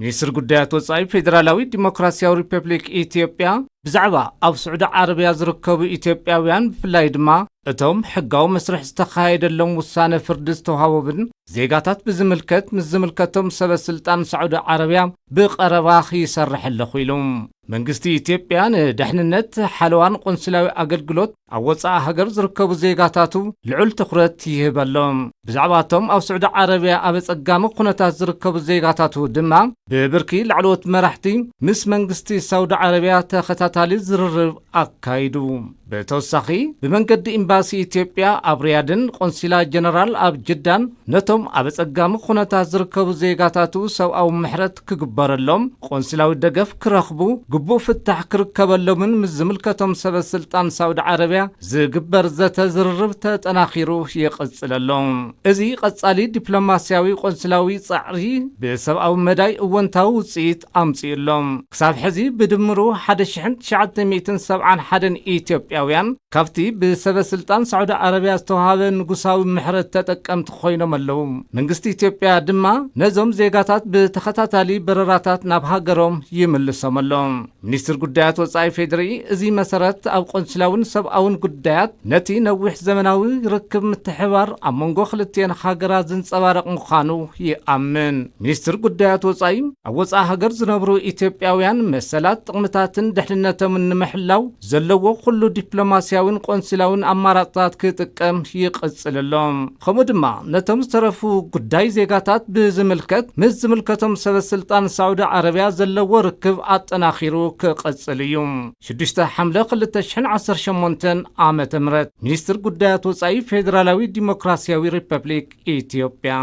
ሚኒስትር ጉዳያት ወጻኢ ፌደራላዊ ዲሞክራሲያዊ ሪፐብሊክ ኢትዮጵያ ብዛዕባ ኣብ ስዑድ ዓረብያ ዝርከቡ ኢትዮጵያውያን ብፍላይ ድማ እቶም ሕጋዊ መስርሕ ዝተኻየደሎም ውሳነ ፍርዲ ዝተዋሃቦብን ዜጋታት ብዝምልከት ምስ ዝምልከቶም ሰበስልጣን ሳዑዲ ዓረብያ ብቐረባ ይሰርሕ ኣለኹ ኢሎም መንግስቲ ኢትዮጵያ ንድሕንነት ሓለዋን ቆንስላዊ ኣገልግሎት ኣብ ወጻኢ ሃገር ዝርከቡ ዜጋታቱ ልዑል ትኹረት ይህበሎም ብዛዕባቶም ኣብ ስዑድ ዓረብያ ኣብ ጸጋሚ ኩነታት ዝርከቡ ዜጋታቱ ድማ ብብርኪ ላዕለዎት መራሕቲ ምስ መንግስቲ ሳዑዲ ዓረብያ ተኸታታሊ ዝርርብ ኣካይዱ በተወሳኺ ብመንገዲ ኤምባሲ ኢትዮጵያ ኣብ ሪያድን ቆንስላ ጀነራል ኣብ ጅዳን ነቶም ኣብ ጸጋሚ ኩነታት ዝርከቡ ዜጋታቱ ሰብኣዊ ምሕረት ክግበረሎም ቆንስላዊ ደገፍ ክረኽቡ ግቡእ ፍታሕ ክርከበሎምን ምስ ዝምልከቶም ሰበስልጣን ሳዑዲ ዓረብያ ዝግበር ዘተ ዝርርብ ተጠናኺሩ ይቕጽለሎም እዚ ቀጻሊ ዲፕሎማስያዊ ቆንስላዊ ጻዕሪ ብሰብኣዊ መዳይ እወንታዊ ውጽኢት ኣምጺኡሎም ክሳብ ሕዚ ብድምሩ 1971 ኢትዮጵያውያን ካብቲ ብሰበስልጣን ሳዑዲ ዓረብያ ዝተዋሃበ ንጉሳዊ ምሕረት ተጠቀምቲ ኮይኖም ኣለዉ መንግስቲ ኢትዮጵያ ድማ ነዞም ዜጋታት ብተኸታታሊ በረራታት ናብ ሃገሮም ይምልሶም ኣሎም ሚኒስትር ጉዳያት ወጻኢ ፌደሪ እዚ መሰረት ኣብ ቆንስላውን ሰብኣውን ጉዳያት ነቲ ነዊሕ ዘመናዊ ርክብ ምትሕባር ኣብ መንጎ ክልቲአን ሃገራት ዝንጸባረቕ ምዃኑ ይኣምን ሚኒስትር ጉዳያት ወጻኢ ኣብ ወጻኢ ሃገር ዝነብሩ ኢትዮጵያውያን መሰላት ጥቕምታትን ድሕንነቶምን ንምሕላው ዘለዎ ኩሉ ዲፕሎማስያውን ቆንስላውን ኣማራጽታት ክጥቀም ይቕጽለሎም ከምኡ ድማ ነቶም ዝተረፉ ጉዳይ ዜጋታት ብዝምልከት ምስ ዝምልከቶም ሰበስልጣን ሳዑዲ ዓረብያ ዘለዎ ርክብ ኣጠናኺሩ ክቐጽል እዩ 6 ሐምለ 2018 ዓመተ ምህረት ሚኒስትር ጉዳያት ወጻኢ ፌደራላዊ ዲሞክራሲያዊ ሪፐብሊክ ኢትዮጵያ